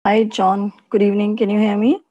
Hi, John. Good evening. Can you hear me?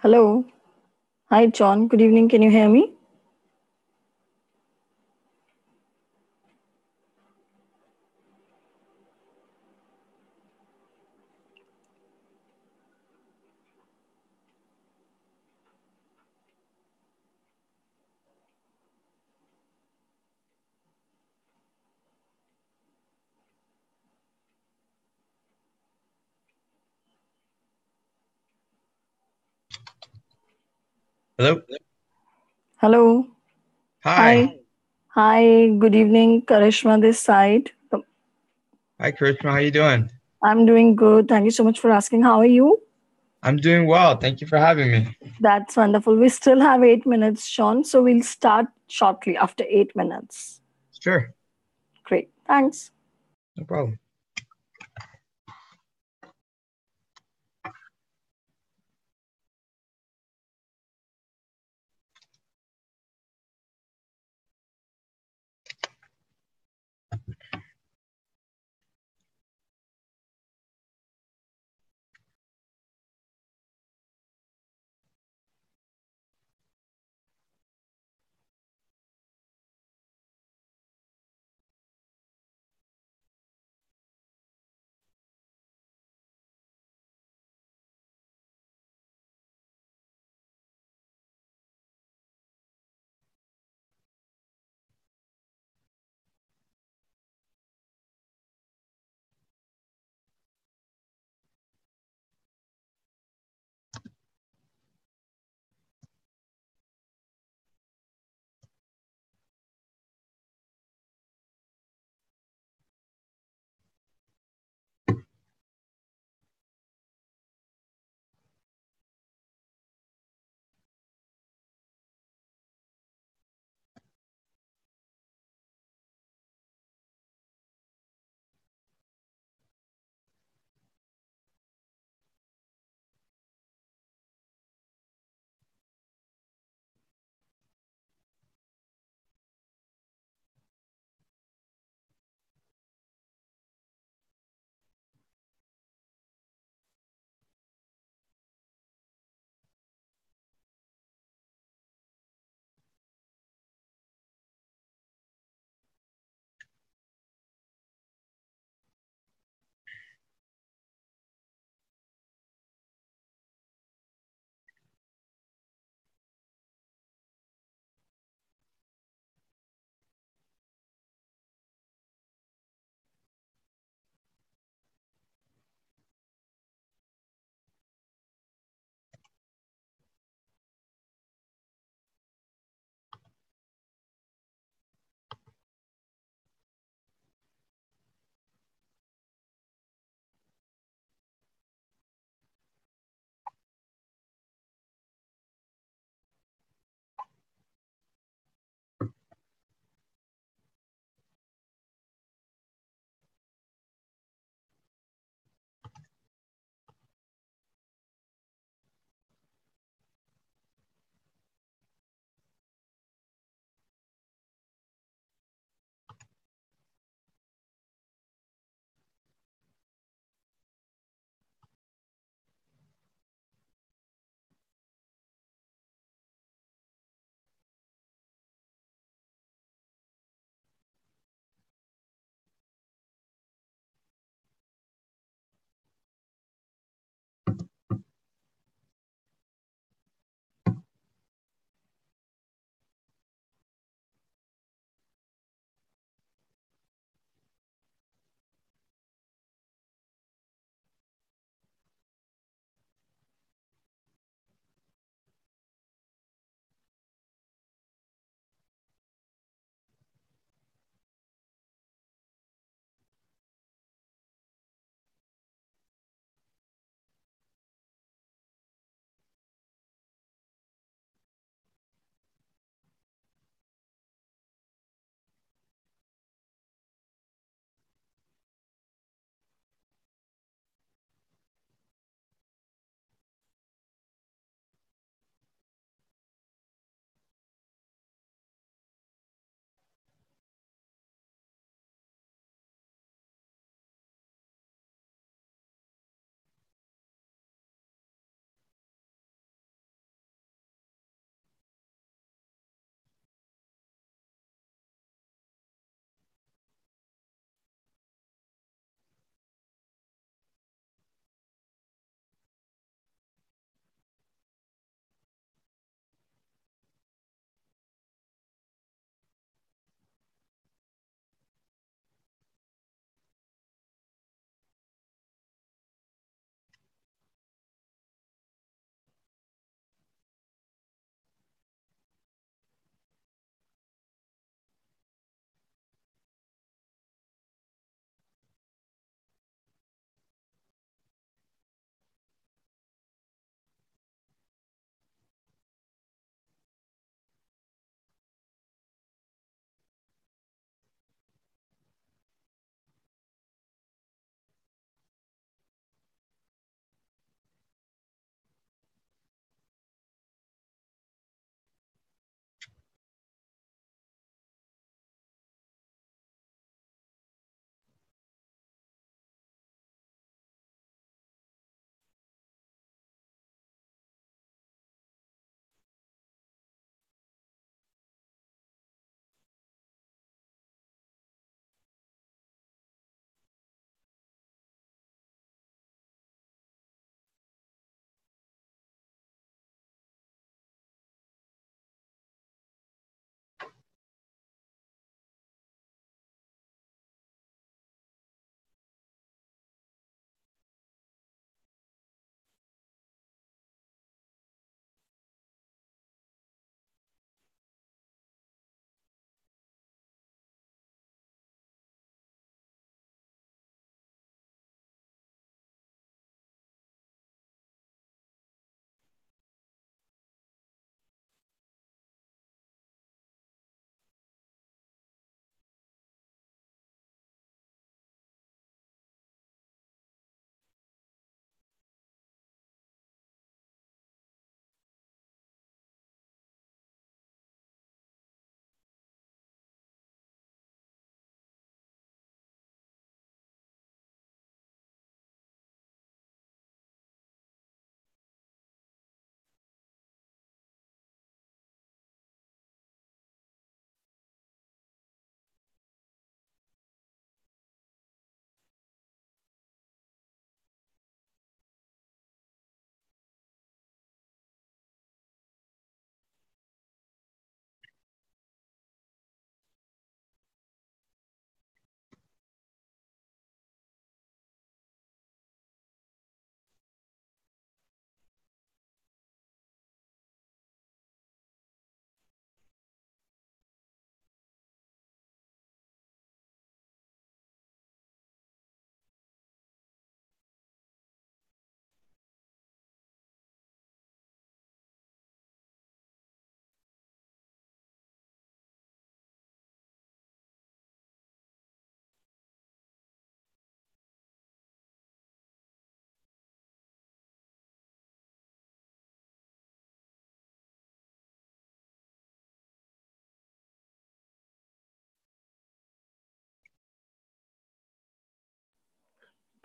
Hello. Hi, John. Good evening. Can you hear me? Hello. Hello. Hi. Hi. Hi. Good evening. Karishma this side. Hi, Karishma. How you doing? I'm doing good. Thank you so much for asking. How are you? I'm doing well. Thank you for having me. That's wonderful. We still have 8 minutes, Sean. So we'll start shortly after 8 minutes. Sure. Great. Thanks. No problem.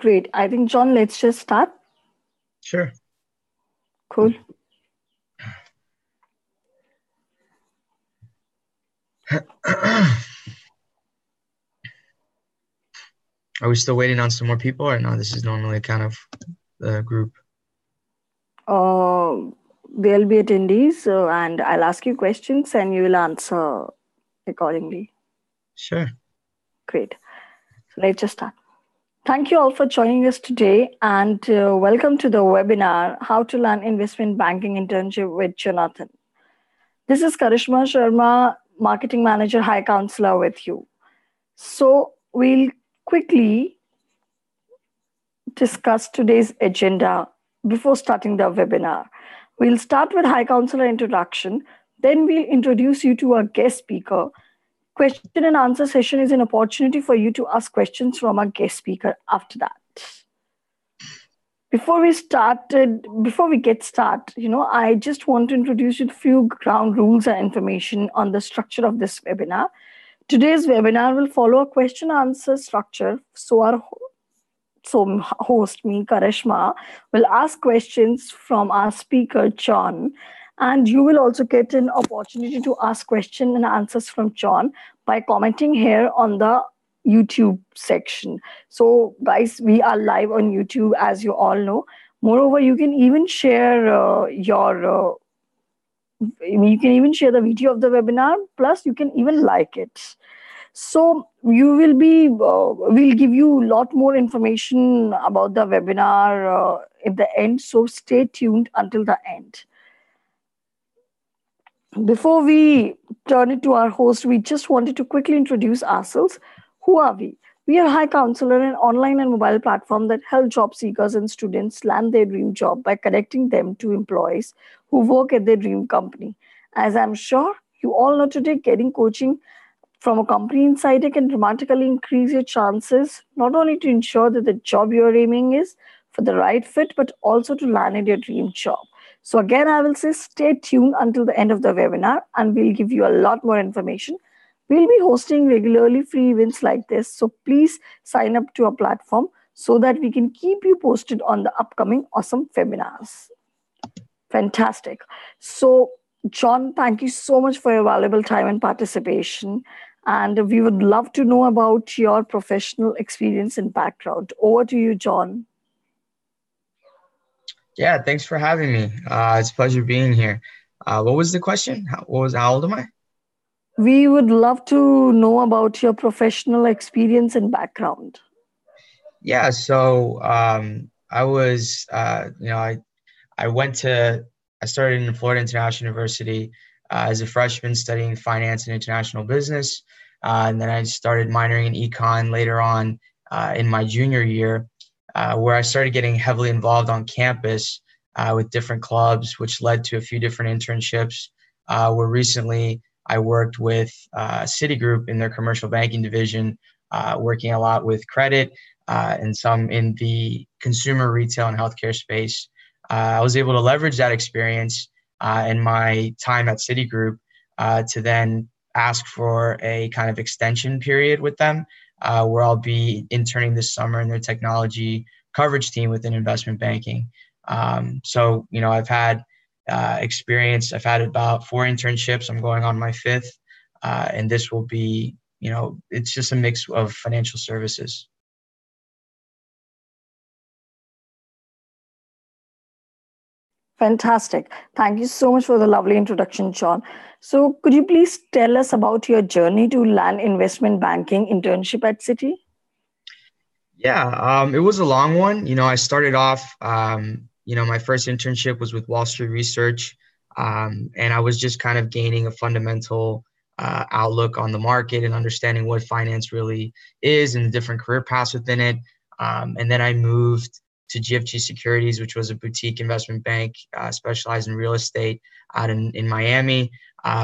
Great. I think, John, let's just start. Sure. Cool. Are we still waiting on some more people, or no? This is normally kind of the group. There'll be attendees, and I'll ask you questions and you will answer accordingly. Sure. Great. So let's just start. Thank you all for joining us today, and welcome to the webinar, How to Learn Investment Banking Internship with Jonathan. This is Karishma Sharma, Marketing Manager, High Counselor with you. So we'll quickly discuss today's agenda before starting the webinar. We'll start with High Counselor introduction, then we'll introduce you to our guest speaker. Question and answer session is an opportunity for you to ask questions from our guest speaker after that. Before we get started, I just want to introduce you to a few ground rules and information on the structure of this webinar. Today's webinar will follow a question answer structure. So our host, me, Karishma, will ask questions from our speaker, John. And you will also get an opportunity to ask questions and answers from John by commenting here on the YouTube section. So, guys, we are live on YouTube, as you all know. Moreover, you can even share the video of the webinar. Plus, you can even like it. So we'll give you a lot more information about the webinar at the end. So stay tuned until the end. Before we turn it to our host, we just wanted to quickly introduce ourselves. Who are we? We are High Counselor, an online and mobile platform that helps job seekers and students land their dream job by connecting them to employees who work at their dream company. As I'm sure you all know today, getting coaching from a company insider can dramatically increase your chances, not only to ensure that the job you're aiming is for the right fit, but also to land in your dream job. So again, I will say stay tuned until the end of the webinar and we'll give you a lot more information. We'll be hosting regularly free events like this. So please sign up to our platform so that we can keep you posted on the upcoming awesome webinars. Fantastic. So John, thank you so much for your valuable time and participation. And we would love to know about your professional experience and background. Over to you, John. Yeah, thanks for having me. It's a pleasure being here. What was the question? How old am I? We would love to know about your professional experience and background. Yeah, so I was, I started in Florida International University as a freshman studying finance and international business. And then I started minoring in econ later on in my junior year, where I started getting heavily involved on campus with different clubs, which led to a few different internships, where recently I worked with Citigroup in their commercial banking division, working a lot with credit and some in the consumer retail and healthcare space. I was able to leverage that experience in my time at Citigroup to then ask for a kind of extension period with them, where I'll be interning this summer in their technology coverage team within investment banking. So, I've had experience. I've had about 4 internships. I'm going on my 5th, and this will be, it's just a mix of financial services. Fantastic. Thank you so much for the lovely introduction, John. So could you please tell us about your journey to land investment banking internship at Citi? Yeah, it was a long one. I started off, my first internship was with Wall Street Research, and I was just kind of gaining a fundamental outlook on the market and understanding what finance really is and the different career paths within it. And then I moved to GFG Securities, which was a boutique investment bank specialized in real estate out in Miami,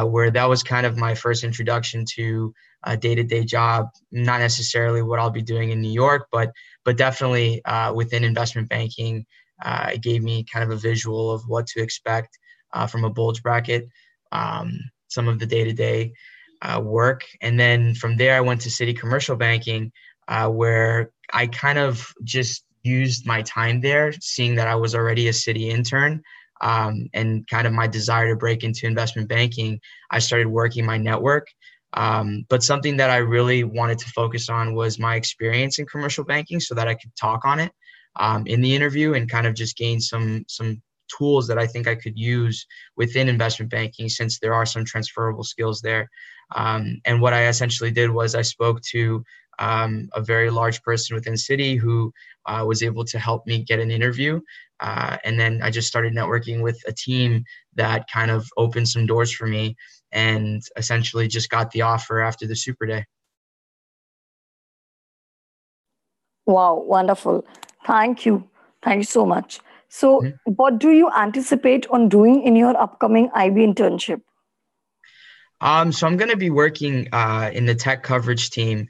where that was kind of my first introduction to a day-to-day job, not necessarily what I'll be doing in New York, but definitely within investment banking. It gave me kind of a visual of what to expect from a bulge bracket, some of the day-to-day work. And then from there, I went to Citi Commercial Banking, where I kind of just used my time there, seeing that I was already a Citi intern, and kind of my desire to break into investment banking, I started working my network. But something that I really wanted to focus on was my experience in commercial banking so that I could talk on it in the interview and kind of just gain some tools that I think I could use within investment banking, since there are some transferable skills there. And what I essentially did was I spoke to a very large person within Citi who was able to help me get an interview. And then I just started networking with a team that kind of opened some doors for me, and essentially just got the offer after the Super Day. Wow, wonderful. Thank you. Thank you so much. So, Mhm. what do you anticipate on doing in your upcoming IB internship? So I'm going to be working in the tech coverage team,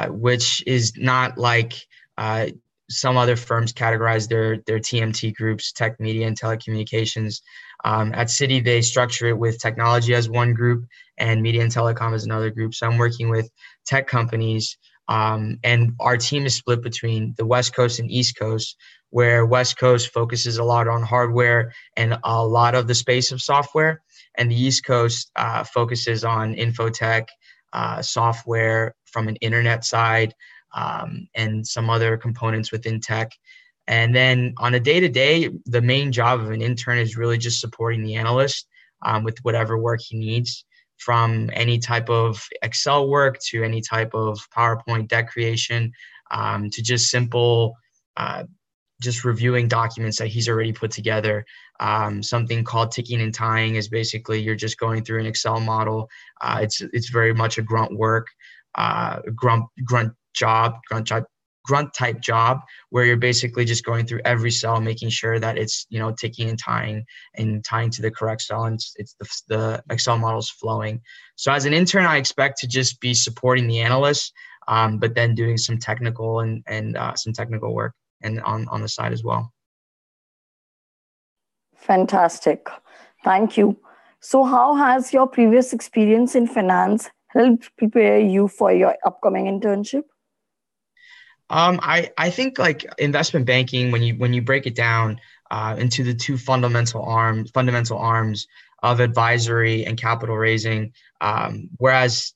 which is not like uh, some other firms categorize their TMT groups, tech, media, and telecommunications. At Citi, they structure it with technology as one group and media and telecom as another group. So I'm working with tech companies, and our team is split between the West Coast and East Coast, where West Coast focuses a lot on hardware and a lot of the space of software, and the East Coast focuses on infotech, software from an internet side, and some other components within tech. And then on a day-to-day, the main job of an intern is really just supporting the analyst with whatever work he needs, from any type of Excel work to any type of PowerPoint deck creation, to just simple uh, just reviewing documents that he's already put together. Something called ticking and tying is basically you're just going through an Excel model. It's very much a grunt type job, where you're basically just going through every cell, making sure that it's ticking and tying to the correct cell, and it's the Excel model's flowing. So as an intern, I expect to just be supporting the analyst, but then doing some technical and some technical work and on the side as well. Fantastic. Thank you. So, how has your previous experience in finance helped prepare you for your upcoming internship? I think like investment banking, when you break it down into the two fundamental arms of advisory and capital raising, whereas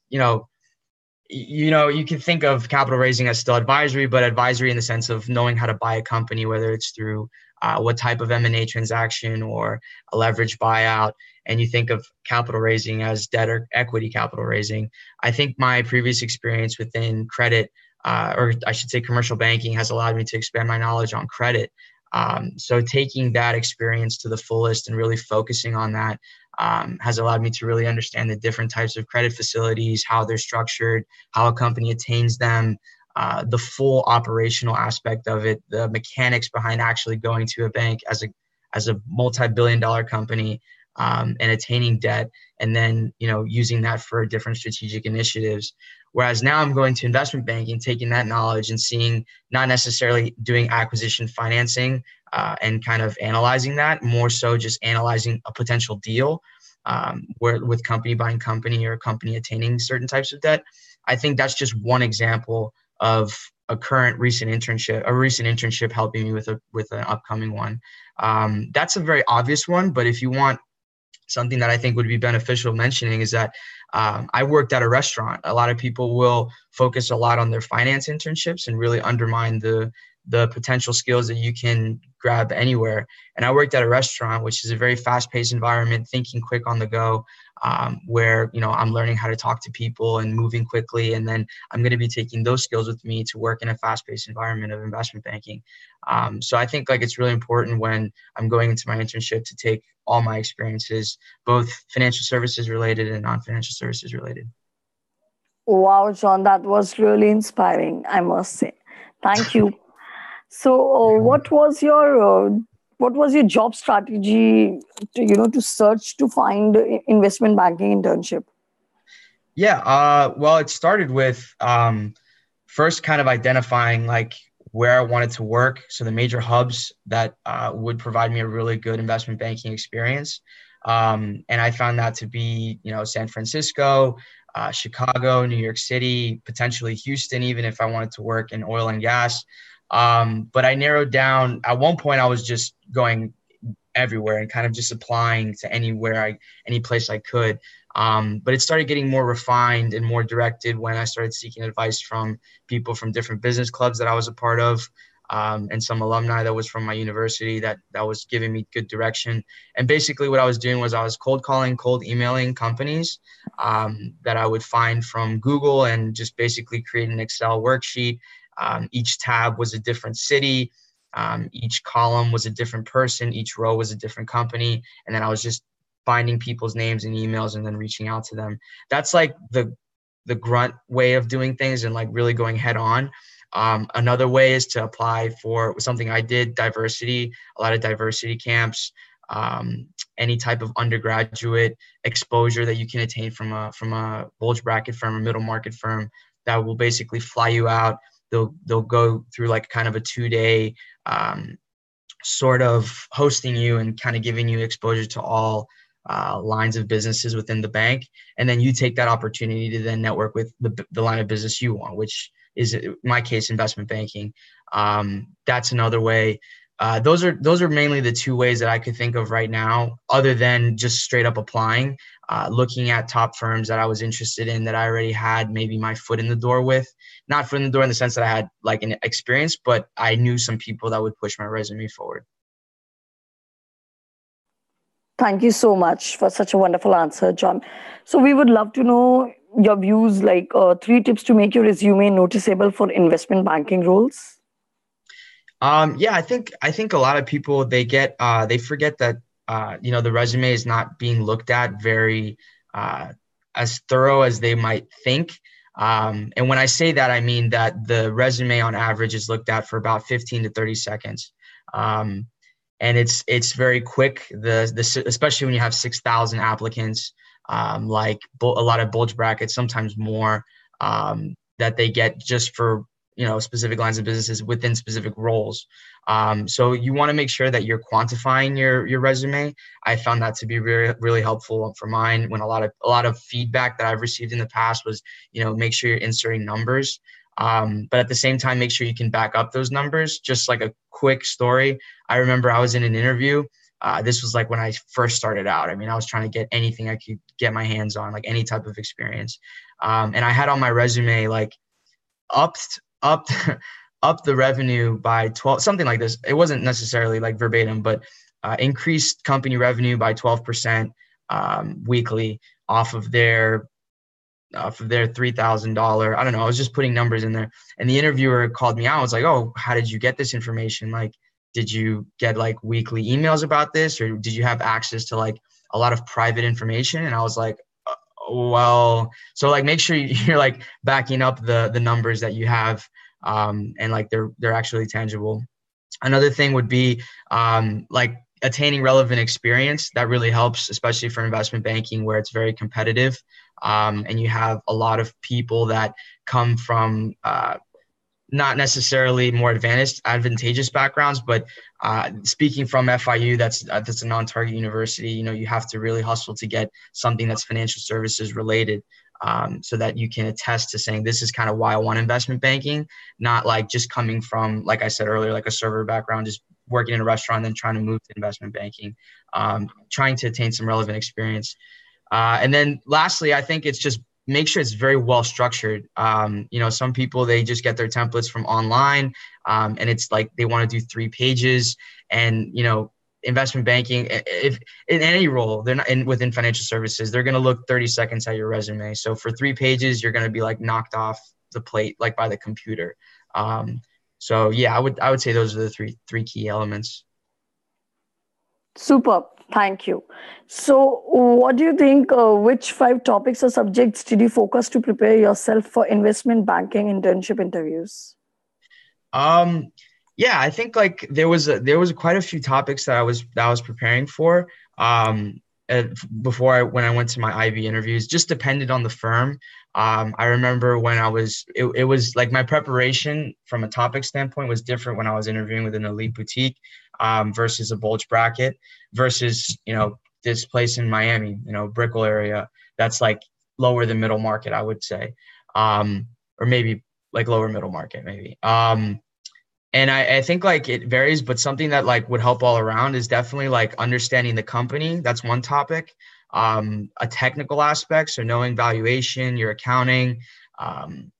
you can think of capital raising as still advisory, but advisory in the sense of knowing how to buy a company, whether it's through what type of M&A transaction or a leverage buyout. And you think of capital raising as debt or equity capital raising. I think my previous experience within credit, or I should say commercial banking, has allowed me to expand my knowledge on credit. So taking that experience to the fullest and really focusing on that has allowed me to really understand the different types of credit facilities, how they're structured, how a company attains them, the full operational aspect of it, the mechanics behind actually going to a bank as a multi-billion-dollar company, and attaining debt, and then using that for different strategic initiatives. Whereas now I'm going to investment banking, taking that knowledge and seeing, not necessarily doing acquisition financing and kind of analyzing that, more so just analyzing a potential deal, where with company buying company or company attaining certain types of debt. I think that's just one example of a recent internship helping me with an upcoming one. That's a very obvious one, but if you want something that I think would be beneficial mentioning, is that I worked at a restaurant. A lot of people will focus a lot on their finance internships and really undermine the potential skills that you can grab anywhere. And I worked at a restaurant, which is a very fast-paced environment, thinking quick on the go, where I'm learning how to talk to people and moving quickly. And then I'm going to be taking those skills with me to work in a fast-paced environment of investment banking. So I think like it's really important when I'm going into my internship to take all my experiences, both financial services related and non-financial services related. Wow, John, that was really inspiring, I must say. Thank you. So, what was your job strategy to search to find investment banking internship? Yeah, well, it started with first kind of identifying like where I wanted to work. So the major hubs that would provide me a really good investment banking experience. And I found that to be, San Francisco, Chicago, New York City, potentially Houston, even if I wanted to work in oil and gas. But I narrowed down. At one point, I was just going everywhere and kind of just applying to any place I could. But it started getting more refined and more directed when I started seeking advice from people from different business clubs that I was a part of, and some alumni that was from my university that was giving me good direction. And basically what I was doing was I was cold calling, cold emailing companies that I would find from Google, and just basically create an Excel worksheet. Each tab was a different city. Each column was a different person. Each row was a different company. And then I was just finding people's names and emails and then reaching out to them. That's like the grunt way of doing things and like really going head on. Another way is to apply for something I did, diversity, a lot of diversity camps, any type of undergraduate exposure that you can attain from a bulge bracket firm or middle market firm that will basically fly you out. They'll go through like kind of a 2-day sort of hosting you and kind of giving you exposure to all lines of businesses within the bank. And then you take that opportunity to then network with the line of business you want, which is, in my case, investment banking. That's another way. Those are mainly the two ways that I could think of right now, other than just straight up applying, looking at top firms that I was interested in that I already had maybe my foot in the door with. Not foot in the door in the sense that I had like an experience, but I knew some people that would push my resume forward. Thank you so much for such a wonderful answer, John. So we would love to know your views, like 3 tips to make your resume noticeable for investment banking roles. Yeah, I think a lot of people they forget that the resume is not being looked at very as thorough as they might think. And when I say that, I mean that the resume on average is looked at for about 15 to 30 seconds. Um, and it's very quick. Especially when you have 6,000 applicants, a lot of bulge brackets, sometimes more, that they get just for specific lines of businesses within specific roles. So you want to make sure that you're quantifying your resume. I found that to be really, really helpful for mine, when a lot of feedback that I've received in the past was, make sure you're inserting numbers. But at the same time, make sure you can back up those numbers. Just like a quick story, I remember I was in an interview. This was like when I first started out. I mean, I was trying to get anything I could get my hands on, like any type of experience. And I had on my resume, like, up up up the revenue by 12, something like this. It wasn't necessarily like verbatim, but increased company revenue by 12% weekly off of their $3,000. I don't know. I was just putting numbers in there, and the interviewer called me out. I was like, "Oh, how did you get this information? Like, did you get like weekly emails about this, or did you have access to like a lot of private information?" And I was like, well, so like make sure you're like backing up the numbers that you have, and like they're actually tangible. Another thing would be like attaining relevant experience. That really helps, especially for investment banking, where it's very competitive, and you have a lot of people that come from not necessarily more advantageous backgrounds, but speaking from FIU, that's a non-target university. You have to really hustle to get something that's financial services related, so that you can attest to saying this is kind of why I want investment banking, not like just coming from, like I said earlier, like a server background, just working in a restaurant and then trying to move to investment banking, trying to attain some relevant experience. And then lastly, I think it's just make sure it's very well structured. Some people, they just get their templates from online, and it's like they want to do 3 pages. And, investment banking, if in any role, they're not within financial services, they're going to look 30 seconds at your resume. So for 3 pages, you're going to be like knocked off the plate, like by the computer. So yeah, I would say those are the three key elements. Superb. Thank you. So, what do you think? Which 5 topics or subjects did you focus to prepare yourself for investment banking internship interviews? Um, yeah, I think like there was quite a few topics that I was preparing for when I went to my IB interviews. Just depended on the firm. I remember when it was like my preparation from a topic standpoint was different when I was interviewing with an elite boutique, versus a bulge bracket, versus this place in Miami, Brickell area, that's like lower than middle market, I would say, or maybe like lower middle market maybe. And I think like it varies, but something that like would help all around is definitely like understanding the company. That's one topic. A technical aspect, so knowing valuation, your accounting, um,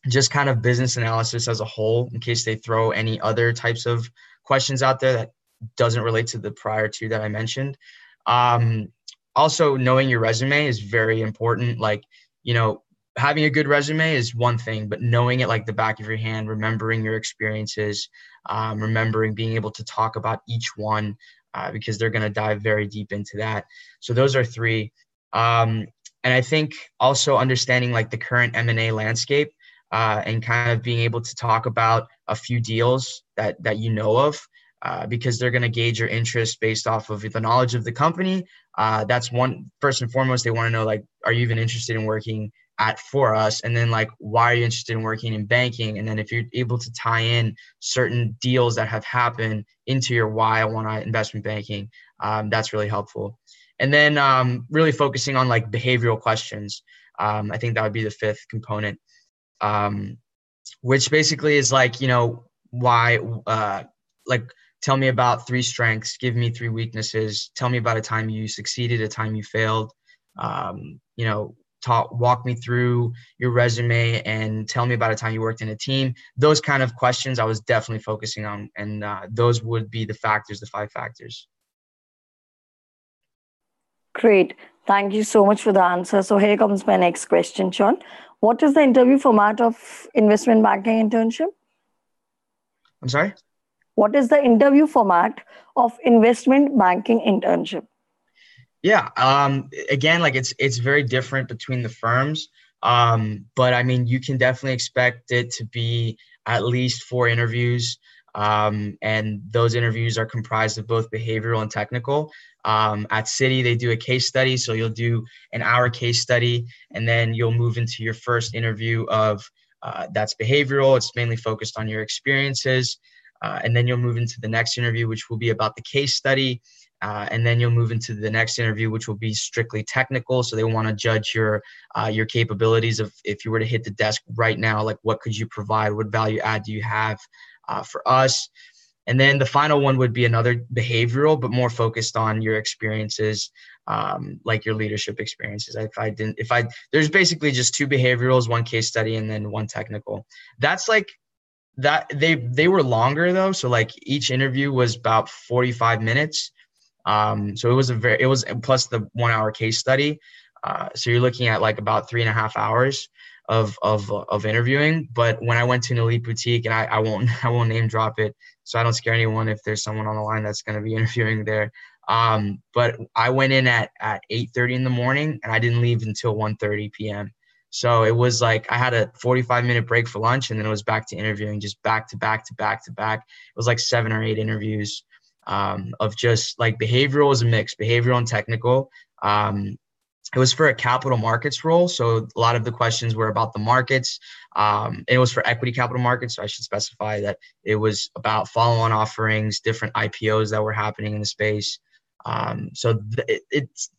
just kind of business analysis as a whole, in case they throw any other types of questions out there that doesn't relate to the prior two that I mentioned. Um, Also, knowing your resume is very important. Like, you know, having a good resume is one thing, but knowing it like the back of your hand, remembering your experiences, remembering being able to talk about each one, because they're going to dive very deep into that. So those are three. And I think also understanding like the current M&A landscape, and kind of being able to talk about a few deals that you know of, because they're going to gauge your interest based off of the knowledge of the company. That's one, first and foremost, they want to know, like, are you even interested in working at for us? And then like, why are you interested in working in banking? And then if you're able to tie in certain deals that have happened into your why I want to investment banking, that's really helpful. And then really focusing on like behavioral questions. I think that would be the fifth component, um, which basically is like, you know, why, like, tell me about three strengths, give me three weaknesses, tell me about a time you succeeded, a time you failed, you know, walk me through your resume and tell me about a time you worked in a team. Those kind of questions I was definitely focusing on. And those would be the factors, the five factors. Great. Thank you so much for the answer. So here comes my next question, Sean. What is the interview format of investment banking internship? I'm sorry? What is the interview format of investment banking internship? Yeah. Again, like it's very different between the firms. But I mean, you can definitely expect it to be at least four interviews. And those interviews are comprised of both behavioral and technical. At Citi, they do a case study. So you'll do an hour case study, and then you'll move into your first interview of that's behavioral. It's mainly focused on your experiences. And then you'll move into the next interview, which will be about the case study. And then you'll move into the next interview, which will be strictly technical. So they want to judge your capabilities of, if you were to hit the desk right now, like what could you provide? What value add do you have for us? And then the final one would be another behavioral, but more focused on your experiences, like your leadership experiences. There's basically just two behaviorals, one case study, and then one technical. That's like that. They were longer though. So like each interview was about 45 minutes. So it was plus the 1 hour case study. So you're looking at like about 3.5 hours of interviewing. But when I went to an elite boutique, and I won't name drop it, so I don't scare anyone if there's someone on the line that's going to be interviewing there. But I went in at 8:30 in the morning, and I didn't leave until 1:30 p.m. So it was like I had a 45-minute break for lunch, and then it was back to interviewing, just back to back to back to back. It was like 7 or 8 interviews, of just like behavioral is a mix, behavioral and technical. It was for a capital markets role. So a lot of the questions were about the markets. It was for equity capital markets. So I should specify that it was about follow-on offerings, different IPOs that were happening in the space.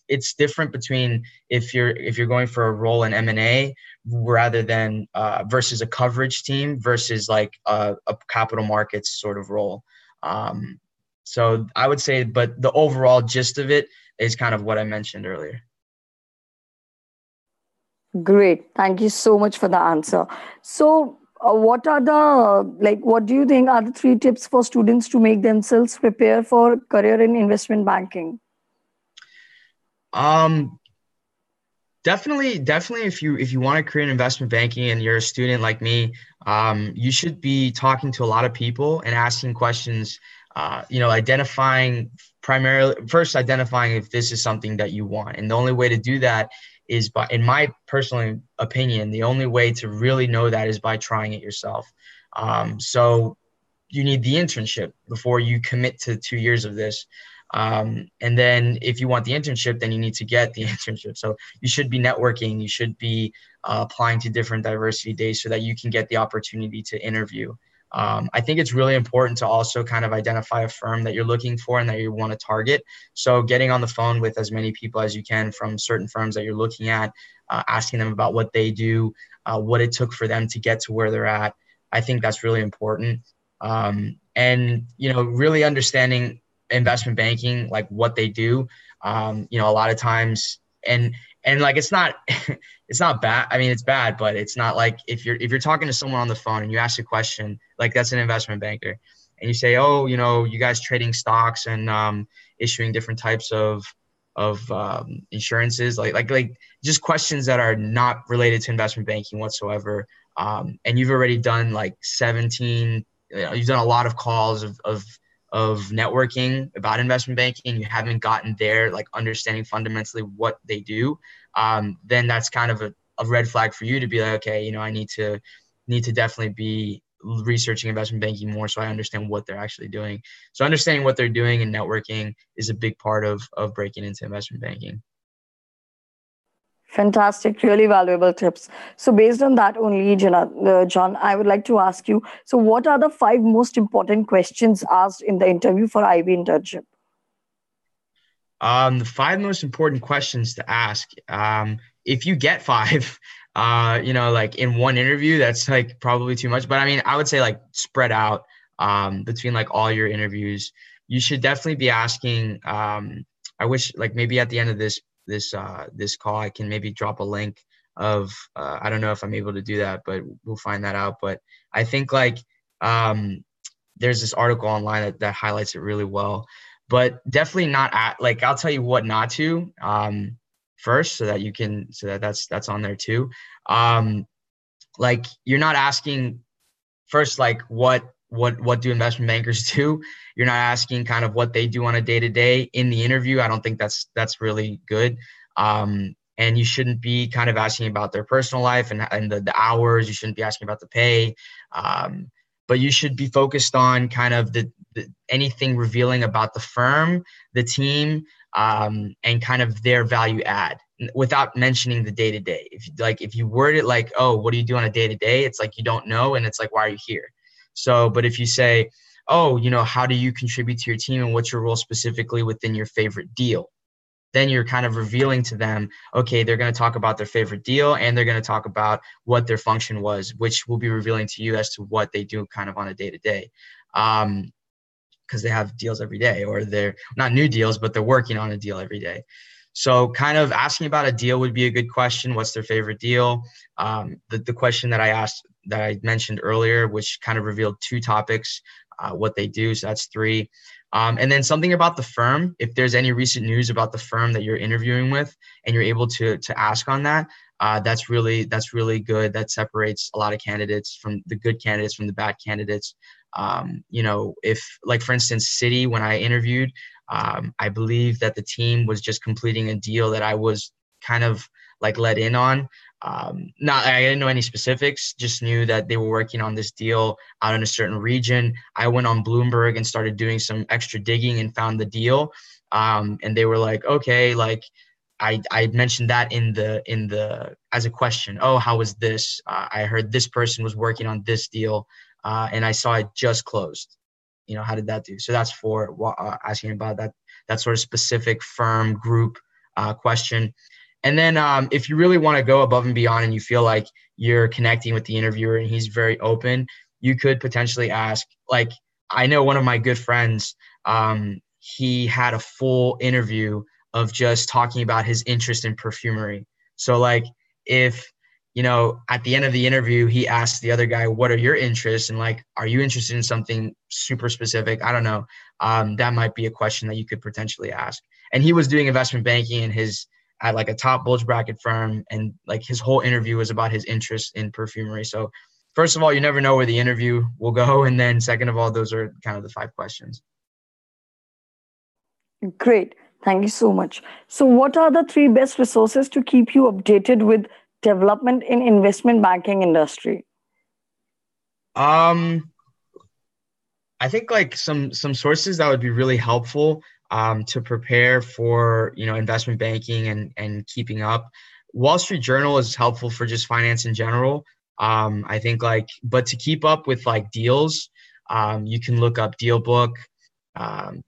It's different between if you're going for a role in M&A rather than versus a coverage team versus like a capital markets sort of role. So I would say, but the overall gist of it is kind of what I mentioned earlier. Great. Thank you so much for the answer. So, what do you think are the three tips for students to make themselves prepare for career in investment banking? Um, definitely, if you want to career in investment banking and you're a student like me, you should be talking to a lot of people and asking questions. Identifying if this is something that you want, and the only way to do that is by, in my personal opinion, the only way to really know that is by trying it yourself. So you need the internship before you commit to 2 years of this. And then if you want the internship, then you need to get the internship. So you should be networking. You should be applying to different diversity days so that you can get the opportunity to interview. I think it's really important to also kind of identify a firm that you're looking for and that you want to target. So getting on the phone with as many people as you can from certain firms that you're looking at, asking them about what they do, what it took for them to get to where they're at. I think that's really important. And, really understanding investment banking, like what they do, a lot of times, and like, it's not, it's not bad. I mean, it's bad, but it's not like if you're talking to someone on the phone and you ask a question, like that's an investment banker, and you say, oh, you guys trading stocks and issuing different types of insurances, like just questions that are not related to investment banking whatsoever. And you've already done like 17, you've done a lot of calls of networking about investment banking, and you haven't gotten there, like understanding fundamentally what they do. Then that's kind of a red flag for you to be like, okay, I need to definitely be researching investment banking more so I understand what they're actually doing. So understanding what they're doing and networking is a big part of breaking into investment banking. Fantastic, really valuable tips. So, based on that only, John, I would like to ask you, so what are the five most important questions asked in the interview for IB internship? The five most important questions to ask. If you get five, like in one interview, that's like probably too much. But I mean, I would say like spread out between like all your interviews. You should definitely be asking. I wish like maybe at the end of this call, I can maybe drop a link of. I don't know if I'm able to do that, but we'll find that out. But I think like there's this article online that highlights it really well. But definitely not like, I'll tell you what not to first, so that's on there too. Like, you're not asking first, like what do investment bankers do? You're not asking kind of what they do on a day-to-day in the interview. I don't think that's really good. And you shouldn't be kind of asking about their personal life and the hours. You shouldn't be asking about the pay. But you should be focused on kind of the anything revealing about the firm, the team, and kind of their value add without mentioning the day to day. If you word it like, oh, what do you do on a day to day? It's like you don't know, and it's like, why are you here? So, but if you say, oh, how do you contribute to your team and what's your role specifically within your favorite deal? Then you're kind of revealing to them, okay, they're going to talk about their favorite deal and they're going to talk about what their function was, which will be revealing to you as to what they do kind of on a day to day. Because they have deals every day, or they're not new deals, but they're working on a deal every day. So kind of asking about a deal would be a good question. What's their favorite deal? The question that I asked, that I mentioned earlier, which kind of revealed two topics, what they do. So that's three. And then something about the firm. If there's any recent news about the firm that you're interviewing with and you're able to ask on that, that's really good. That separates a lot of candidates from the good candidates from the bad candidates. If, like, for instance, Citi, when I interviewed, I believe that the team was just completing a deal that I was kind of like let in on. I didn't know any specifics, just knew that they were working on this deal out in a certain region. I went on Bloomberg and started doing some extra digging and found the deal. And they were like, okay, like I mentioned that in the as a question. Oh, how was this? I heard this person was working on this deal, and I saw it just closed. How did that do? So that's for asking about that sort of specific firm group question. And then if you really want to go above and beyond and you feel like you're connecting with the interviewer and he's very open, you could potentially ask, like, I know one of my good friends, he had a full interview of just talking about his interest in perfumery. So like, if, at the end of the interview, he asked the other guy, what are your interests? And like, are you interested in something super specific? I don't know. That might be a question that you could potentially ask. And he was doing investment banking at like a top bulge bracket firm. And like his whole interview was about his interest in perfumery. So first of all, you never know where the interview will go. And then second of all, those are kind of the five questions. Great. Thank you so much. So what are the three best resources to keep you updated with development in investment banking industry? I think like some sources that would be really helpful to prepare for, investment banking and keeping up. Wall Street Journal is helpful for just finance in general. I think but to keep up with like deals, you can look up Deal Book.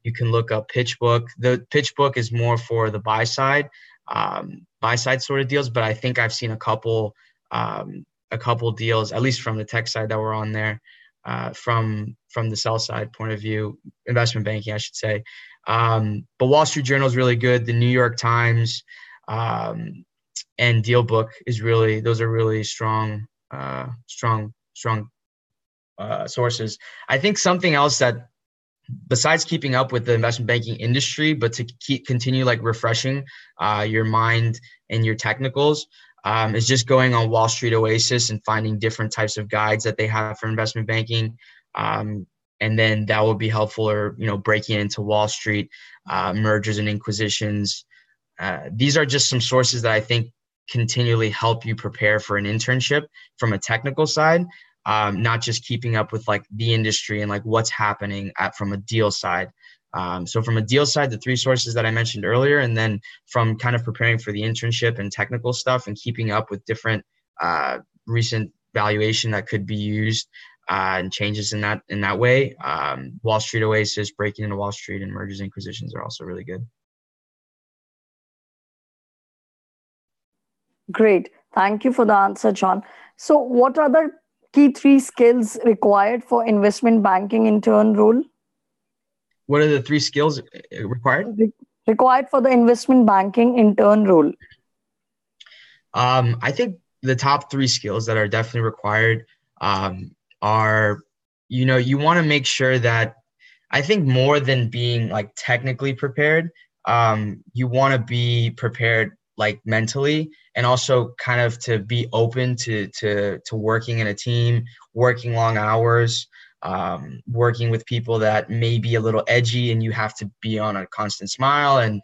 You can look up Pitch Book. The Pitch Book is more for the buy side sort of deals, but I think I've seen a couple deals, at least from the tech side, that were on there. from the sell side point of view, investment banking, I should say. But Wall Street Journal is really good. The New York Times and Deal Book is really, those are really strong sources. I think something else that, besides keeping up with the investment banking industry, but to continue like refreshing your mind and your technicals, is just going on Wall Street Oasis and finding different types of guides that they have for investment banking. And then that will be helpful, or, breaking into Wall Street, mergers and acquisitions. These are just some sources that I think continually help you prepare for an internship from a technical side, not just keeping up with like the industry and like what's happening from a deal side. So from a deal side, the three sources that I mentioned earlier, and then from kind of preparing for the internship and technical stuff and keeping up with different recent valuation that could be used and changes in that way. Wall Street Oasis, breaking into Wall Street, and mergers and acquisitions are also really good. Great. Thank you for the answer, John. So what are the key 3 skills required for investment banking intern role? What are the 3 skills required? Required for the investment banking intern role. I think the top 3 skills that are definitely required are, you want to make sure that, I think more than being like technically prepared, you want to be prepared like mentally, and also kind of to be open to working in a team, working long hours, working with people that may be a little edgy, and you have to be on a constant smile and,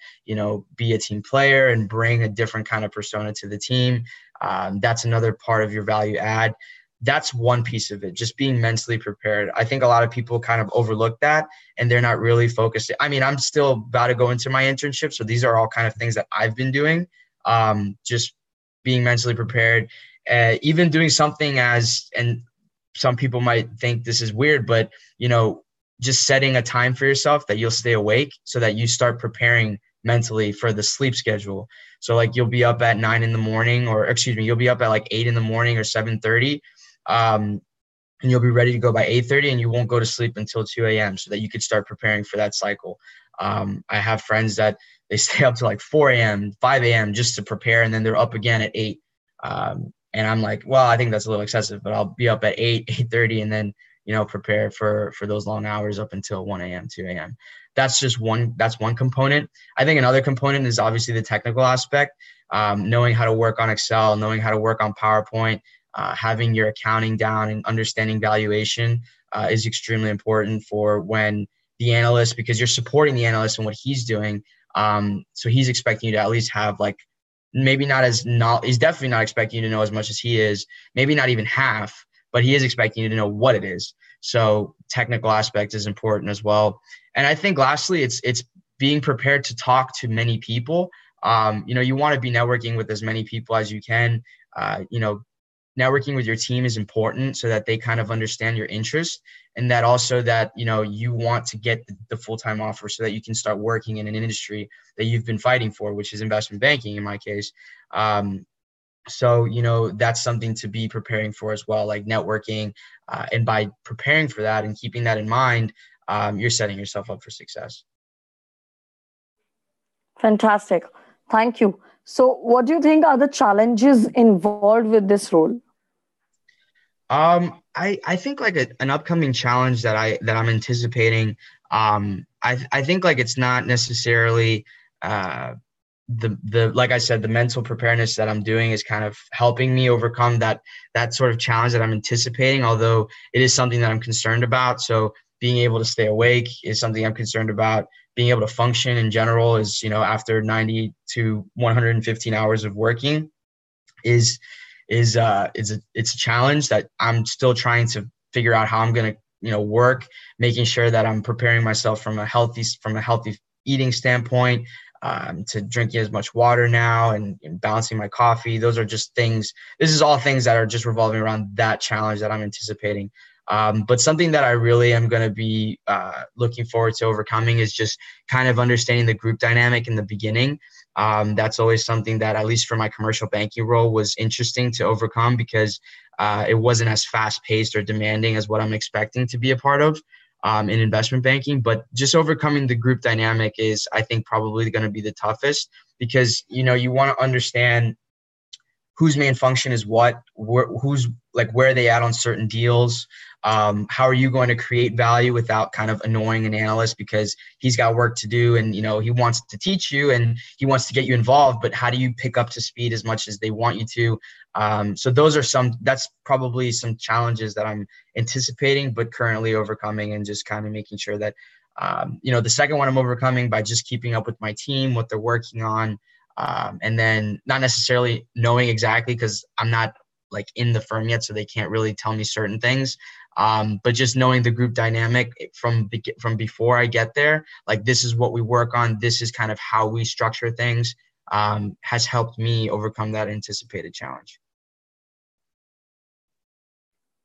be a team player and bring a different kind of persona to the team. That's another part of your value add. That's one piece of it, just being mentally prepared. I think a lot of people kind of overlook that, and they're not really focused. I mean, I'm still about to go into my internship, so these are all kind of things that I've been doing. Just being mentally prepared, even doing something and some people might think this is weird, but, just setting a time for yourself that you'll stay awake so that you start preparing mentally for the sleep schedule. So like you'll be up at 9 in the morning, or you'll be up at like 8 in the morning or 7:30. And you'll be ready to go by 8:30, and you won't go to sleep until 2 a.m. so that you could start preparing for that cycle. I have friends that they stay up to like 4 a.m., 5 a.m. just to prepare, and then they're up again at 8. And I'm like, well, I think that's a little excessive, but I'll be up at 8:30, and then, prepare for those long hours up until 1 a.m., 2 a.m. That's one component. I think another component is obviously the technical aspect, knowing how to work on Excel, knowing how to work on PowerPoint, having your accounting down and understanding valuation is extremely important for when the analyst, because you're supporting the analyst in what he's doing. So he's expecting you to at least have like, maybe not he's definitely not expecting you to know as much as he is, maybe not even half, but he is expecting you to know what it is. So technical aspect is important as well. And I think lastly, it's being prepared to talk to many people. You want to be networking with as many people as you can. Networking with your team is important so that they kind of understand your interests, and that also that, you want to get the full-time offer so that you can start working in an industry that you've been fighting for, which is investment banking in my case. So, that's something to be preparing for as well, like networking. And by preparing for that and keeping that in mind, you're setting yourself up for success. Fantastic. Thank you. So what do you think are the challenges involved with this role? I think like an upcoming challenge that I'm anticipating. I think like it's not necessarily the like I said, the mental preparedness that I'm doing is kind of helping me overcome that sort of challenge that I'm anticipating, although it is something that I'm concerned about. So being able to stay awake is something I'm concerned about. Being able to function in general is, after 90 to 115 hours of working it's a challenge that I'm still trying to figure out how I'm going to, work, making sure that I'm preparing myself from a healthy eating standpoint, to drinking as much water now and balancing my coffee. Those are just things. This is all things that are just revolving around that challenge that I'm anticipating. But something that I really am going to be looking forward to overcoming is just kind of understanding the group dynamic in the beginning. That's always something that, at least for my commercial banking role, was interesting to overcome because it wasn't as fast paced or demanding as what I'm expecting to be a part of in investment banking. But just overcoming the group dynamic is, I think, probably going to be the toughest because, you want to understand whose main function is what, who's like, where are they at on certain deals? How are you going to create value without kind of annoying an analyst because he's got work to do and, he wants to teach you and he wants to get you involved, but how do you pick up to speed as much as they want you to? So that's probably some challenges that I'm anticipating, but currently overcoming and just kind of making sure that, the second one I'm overcoming by just keeping up with my team, what they're working on. And then not necessarily knowing exactly because I'm not like in the firm yet, so they can't really tell me certain things. But just knowing the group dynamic from before I get there, like this is what we work on, this is kind of how we structure things, has helped me overcome that anticipated challenge.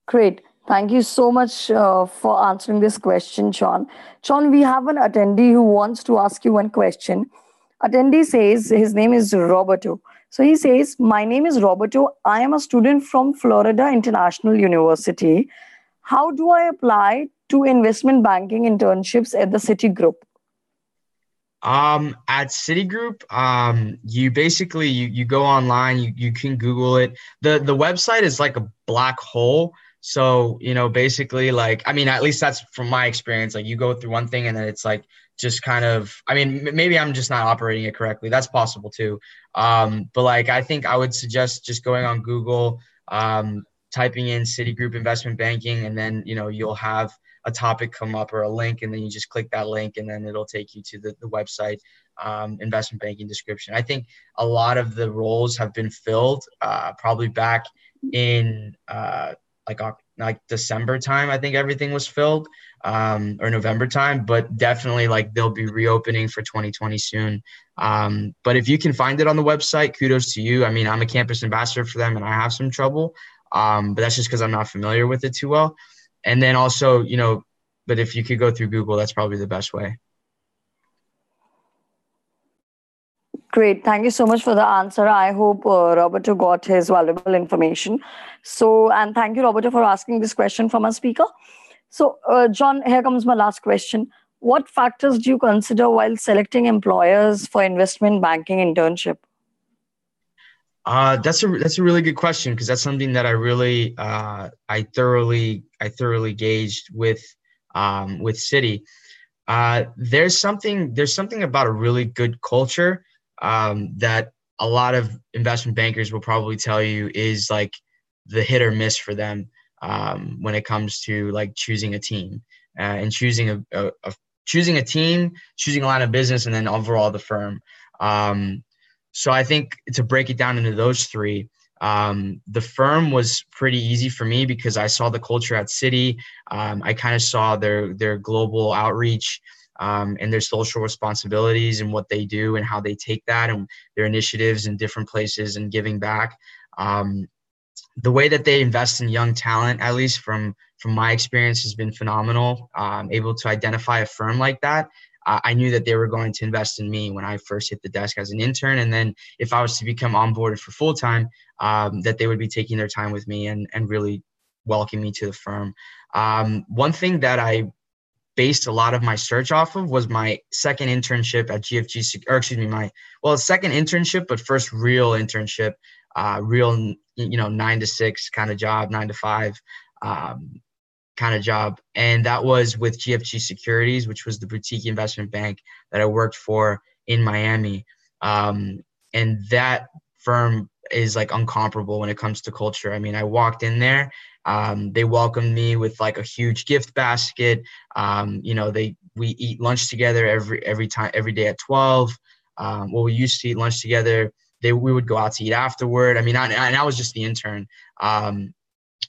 Great. Thank you so much for answering this question, John. John, we have an attendee who wants to ask you one question. Attendee says his name is Roberto. So he says, my name is Roberto. I am a student from Florida International University. How do I apply to investment banking internships at the Citi Group? At Citigroup, you basically you go online, you can Google it. The website is like a black hole. So, basically like, I mean, at least that's from my experience. Like you go through one thing and then it's like just kind of, I mean, maybe I'm just not operating it correctly. That's possible too. But like, I think I would suggest just going on Google, typing in Citigroup investment banking, and then, you'll have a topic come up or a link, and then you just click that link and then it'll take you to the website, investment banking description. I think a lot of the roles have been filled probably back in like December time. I think everything was filled, or November time, but definitely like they'll be reopening for 2020 soon. But if you can find it on the website, kudos to you. I mean, I'm a campus ambassador for them and I have some trouble, but that's just because I'm not familiar with it too well. And then also, but if you could go through Google, that's probably the best way. Great. Thank you so much for the answer. I hope Roberto got his valuable information. So, and thank you, Roberto, for asking this question from our speaker. So, John, here comes my last question. What factors do you consider while selecting employers for investment banking internship? That's a really good question because that's something that I really I thoroughly gauged with Citi. There's something about a really good culture that a lot of investment bankers will probably tell you is like the hit or miss for them when it comes to like choosing a team and choosing choosing a team, choosing a line of business, and then overall the firm. So I think to break it down into those three, the firm was pretty easy for me because I saw the culture at Citi. I kind of saw their global outreach and their social responsibilities and what they do and how they take that and their initiatives in different places and giving back. The way that they invest in young talent, at least from my experience, has been phenomenal. Able to identify a firm like that. I knew that they were going to invest in me when I first hit the desk as an intern. And then if I was to become onboarded for full time, that they would be taking their time with me and really welcoming me to the firm. One thing that I based a lot of my search off of was my second internship at GFG, or excuse me, second internship, but first real internship, real, 9 to 6 kind of job, 9 to 5. Kind of job. And that was with GFG Securities, which was the boutique investment bank that I worked for in Miami. And that firm is like incomparable when it comes to culture. I mean, I walked in there, they welcomed me with like a huge gift basket. We eat lunch together every day at 12. We used to eat lunch together. We would go out to eat afterward. I mean, I was just the intern.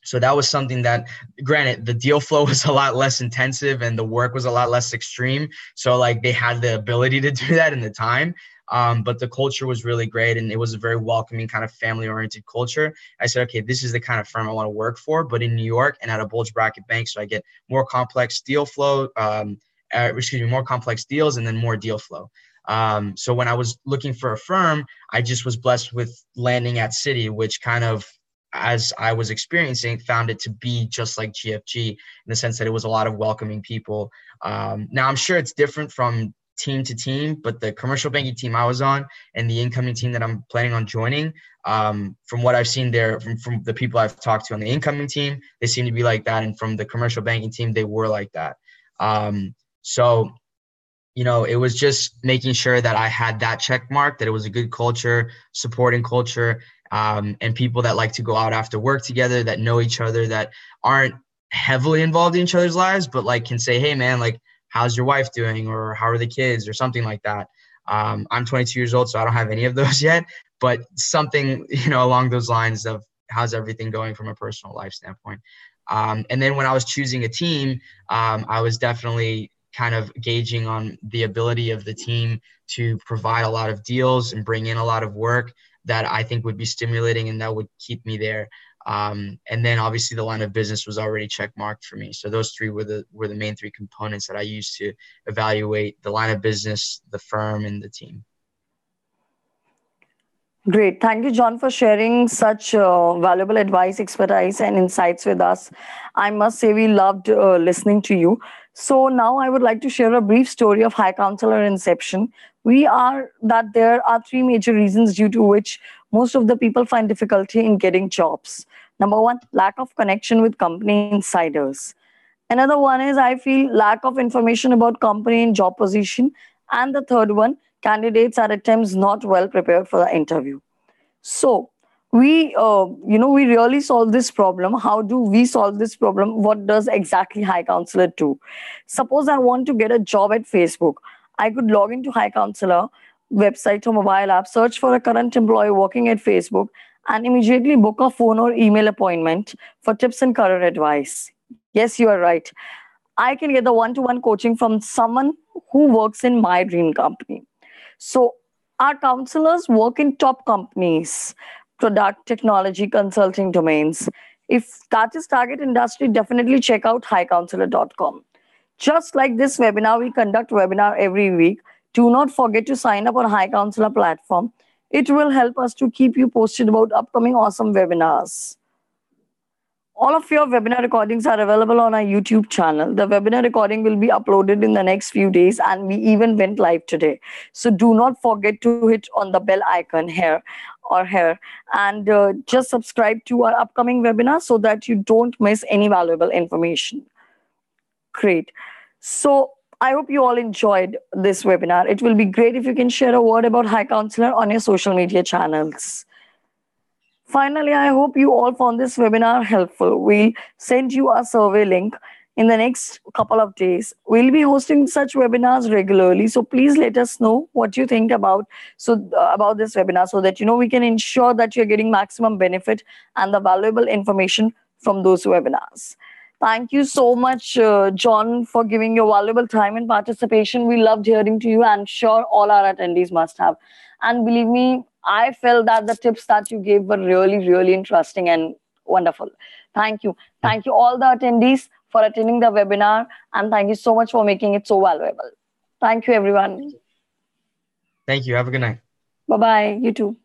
So that was something that, granted, the deal flow was a lot less intensive and the work was a lot less extreme. So like they had the ability to do that in the time. But the culture was really great and it was a very welcoming kind of family-oriented culture. I said, okay, this is the kind of firm I want to work for, but in New York and at a bulge bracket bank. So I get more complex deal flow, more complex deals and then more deal flow. So when I was looking for a firm, I just was blessed with landing at Citi, which kind of, as I was experiencing, found it to be just like GFG in the sense that it was a lot of welcoming people. Now, I'm sure it's different from team to team, but the commercial banking team I was on and the incoming team that I'm planning on joining, from what I've seen there, from the people I've talked to on the incoming team, they seem to be like that. And from the commercial banking team, they were like that. So it was just making sure that I had that check mark, that it was a good culture, supporting culture, and people that like to go out after work together, that know each other, that aren't heavily involved in each other's lives, but like can say, hey man, like, how's your wife doing? Or how are the kids? Or something like that. I'm 22 years old, so I don't have any of those yet, but something, along those lines of how's everything going from a personal life standpoint. And then when I was choosing a team, I was definitely kind of gauging on the ability of the team to provide a lot of deals and bring in a lot of work that I think would be stimulating and that would keep me there. And then obviously the line of business was already check marked for me. So those three were the main three components that I used to evaluate the line of business, the firm, and the team. Great. Thank you, John, for sharing such valuable advice, expertise, and insights with us. I must say, we loved listening to you. So now I would like to share a brief story of High Counselor Inception. There are three major reasons due to which most of the people find difficulty in getting jobs. Number one, lack of connection with company insiders. Another one is, I feel, lack of information about company and job position. And the third one, candidates are at times not well prepared for the interview. So we really solve this problem. How do we solve this problem? What does exactly High Counselor do? Suppose I want to get a job at Facebook. I could log into High Counselor website or mobile app, search for a current employee working at Facebook, and immediately book a phone or email appointment for tips and career advice. Yes, you are right. I can get the one-to-one coaching from someone who works in my dream company. So our counselors work in top companies, product, technology, consulting domains. If that is target industry, definitely check out highcounselor.com. Just like this webinar, we conduct webinar every week. Do not forget to sign up on High Counselor platform. It will help us to keep you posted about upcoming awesome webinars. All of your webinar recordings are available on our YouTube channel. The webinar recording will be uploaded in the next few days, and we even went live today. So do not forget to hit on the bell icon here and just subscribe to our upcoming webinar so that you don't miss any valuable information. Great. So I hope you all enjoyed this webinar. It will be great if you can share a word about High Counselor on your social media channels. Finally, I hope you all found this webinar helpful. We'll send you a survey link in the next couple of days. We'll be hosting such webinars regularly, so please let us know what you think about this webinar so that we can ensure that you're getting maximum benefit and the valuable information from those webinars. Thank you so much, John, for giving your valuable time and participation. We loved hearing to you. I'm sure all our attendees must have. And believe me, I felt that the tips that you gave were really, really interesting and wonderful. Thank you. Thank you all the attendees for attending the webinar. And thank you so much for making it so valuable. Thank you, everyone. Thank you. Have a good night. Bye-bye. You too.